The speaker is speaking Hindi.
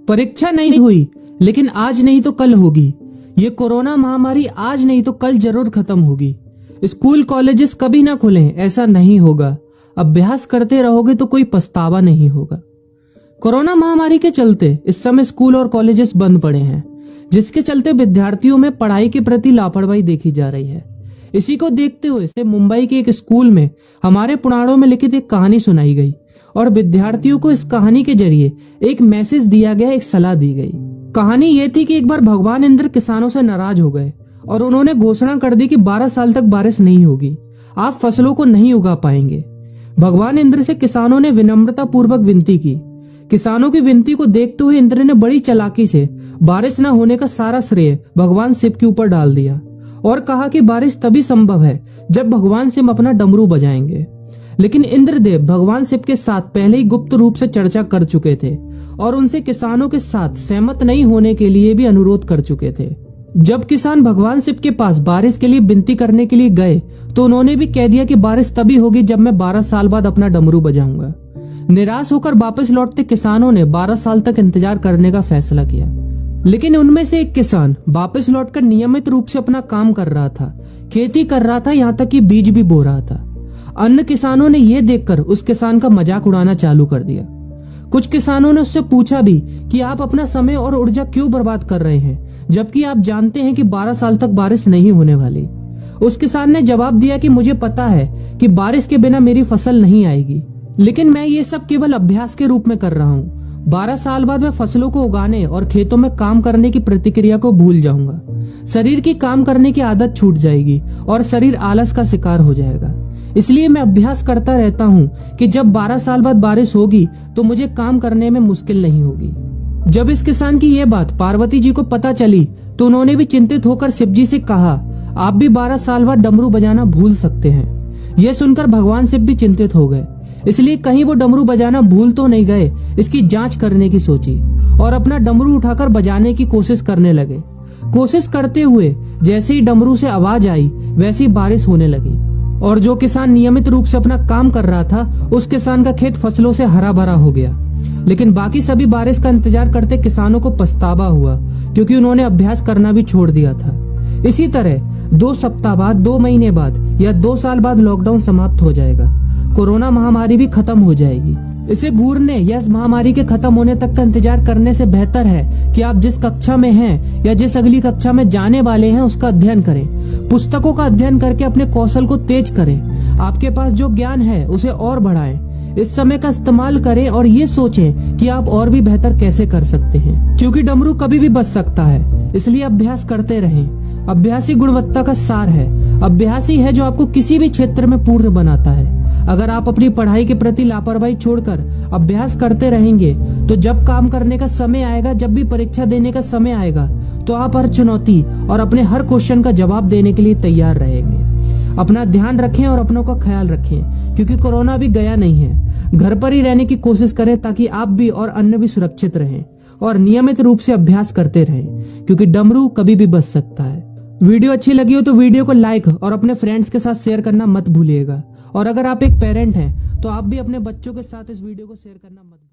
परीक्षा नहीं हुई, लेकिन आज नहीं तो कल होगी। ये कोरोना महामारी आज नहीं तो कल जरूर खत्म होगी। स्कूल कॉलेजेस कभी ना खुलें, ऐसा नहीं होगा। अभ्यास करते रहोगे तो कोई पछतावा नहीं होगा। कोरोना महामारी के चलते इस समय स्कूल और कॉलेजेस बंद पड़े हैं, जिसके चलते विद्यार्थियों में पढ़ाई के प्रति लापरवाही देखी जा रही है। इसी को देखते हुए मुंबई के एक स्कूल में हमारे पुराणों में लिखित एक कहानी सुनाई गई और विद्यार्थियों को इस कहानी के जरिए एक मैसेज दिया गया, एक सलाह दी गई। कहानी ये थी कि एक बार भगवान इंद्र किसानों से नाराज हो गए और उन्होंने घोषणा कर दी कि 12 साल तक बारिश नहीं होगी, आप फसलों को नहीं उगा पाएंगे। भगवान इंद्र से किसानों ने विनम्रता पूर्वक विनती की। किसानों की विनती को देखते हुए इंद्र ने बड़ी चालाकी से बारिश न होने का सारा श्रेय भगवान शिव के ऊपर डाल दिया और कहा कि बारिश तभी संभव है जब भगवान शिव अपना डमरू बजाएंगे। लेकिन इंद्रदेव भगवान शिव के साथ पहले ही गुप्त रूप से चर्चा कर चुके थे और उनसे किसानों के साथ सहमत नहीं होने के लिए भी अनुरोध कर चुके थे। जब किसान भगवान शिव के पास बारिश के लिए विनती करने के लिए गए तो उन्होंने भी कह दिया कि बारिश तभी होगी जब मैं 12 साल बाद अपना डमरू बजाऊंगा। निराश होकर वापस लौटते किसानों ने 12 साल तक इंतजार करने का फैसला किया। लेकिन उनमें से एक किसान वापस लौटकर नियमित रूप से अपना काम कर रहा था, खेती कर रहा था, यहाँ तक कि बीज भी बो रहा था। अन्य किसानों ने यह देखकर उस किसान का मजाक उड़ाना चालू कर दिया। कुछ किसानों ने उससे पूछा भी कि आप अपना समय और ऊर्जा क्यों बर्बाद कर रहे हैं, जबकि आप जानते हैं कि 12 साल तक बारिश नहीं होने वाली। उस किसान ने जवाब दिया कि मुझे पता है कि बारिश के बिना मेरी फसल नहीं आएगी, लेकिन मैं ये सब केवल अभ्यास के रूप में कर रहा हूँ। 12 साल बाद मैं फसलों को उगाने और खेतों में काम करने की प्रतिक्रिया को भूल जाऊंगा। शरीर की काम करने की आदत छूट जाएगी और शरीर आलस का शिकार हो जाएगा। इसलिए मैं अभ्यास करता रहता हूँ कि जब 12 साल बाद बारिश होगी तो मुझे काम करने में मुश्किल नहीं होगी। जब इस किसान की ये बात पार्वती जी को पता चली तो उन्होंने भी चिंतित होकर शिव जी से कहा, आप भी 12 साल बाद डमरू बजाना भूल सकते हैं। यह सुनकर भगवान शिव भी चिंतित हो गए, इसलिए कहीं वो डमरू बजाना भूल तो नहीं गए, इसकी जांच करने की सोची और अपना डमरू उठाकर बजाने की कोशिश करने लगे। कोशिश करते हुए जैसे ही डमरू से आवाज आई वैसी बारिश होने लगी और जो किसान नियमित रूप से अपना काम कर रहा था उस किसान का खेत फसलों से हरा भरा हो गया। लेकिन बाकी सभी बारिश का इंतजार करते किसानों को पछतावा हुआ, क्योंकि उन्होंने अभ्यास करना भी छोड़ दिया था। इसी तरह 2 सप्ताह बाद, 2 महीने बाद या 2 साल बाद लॉकडाउन समाप्त हो जाएगा। कोरोना महामारी भी खत्म हो जाएगी। इसे घूरने या इस महामारी के खत्म होने तक का इंतजार करने से बेहतर है कि आप जिस कक्षा में हैं या जिस अगली कक्षा में जाने वाले हैं उसका अध्ययन करें। पुस्तकों का अध्ययन करके अपने कौशल को तेज करें। आपके पास जो ज्ञान है उसे और बढ़ाएं। इस समय का इस्तेमाल करें और ये सोचें कि आप और भी बेहतर कैसे कर सकते हैं, क्योंकि डमरू कभी भी बच सकता है। इसलिए अभ्यास करते रहें। अभ्यास ही गुणवत्ता का सार है। अभ्यास ही है जो आपको किसी भी क्षेत्र में पूर्ण बनाता है। अगर आप अपनी पढ़ाई के प्रति लापरवाही छोड़कर अभ्यास करते रहेंगे तो जब काम करने का समय आएगा, जब भी परीक्षा देने का समय आएगा, तो आप हर चुनौती और अपने हर क्वेश्चन का जवाब देने के लिए तैयार रहेंगे। अपना ध्यान रखें और अपनों का ख्याल रखें, क्योंकि कोरोना भी गया नहीं है। घर पर ही रहने की कोशिश करें ताकि आप भी और अन्य भी सुरक्षित रहें और नियमित रूप से अभ्यास करते रहें, क्योंकि डमरू कभी भी बच सकता है। वीडियो अच्छी लगी हो तो वीडियो को लाइक और अपने फ्रेंड्स के साथ शेयर करना मत भूलिएगा। और अगर आप एक पेरेंट हैं तो आप भी अपने बच्चों के साथ इस वीडियो को शेयर करना मत भूलिएगा।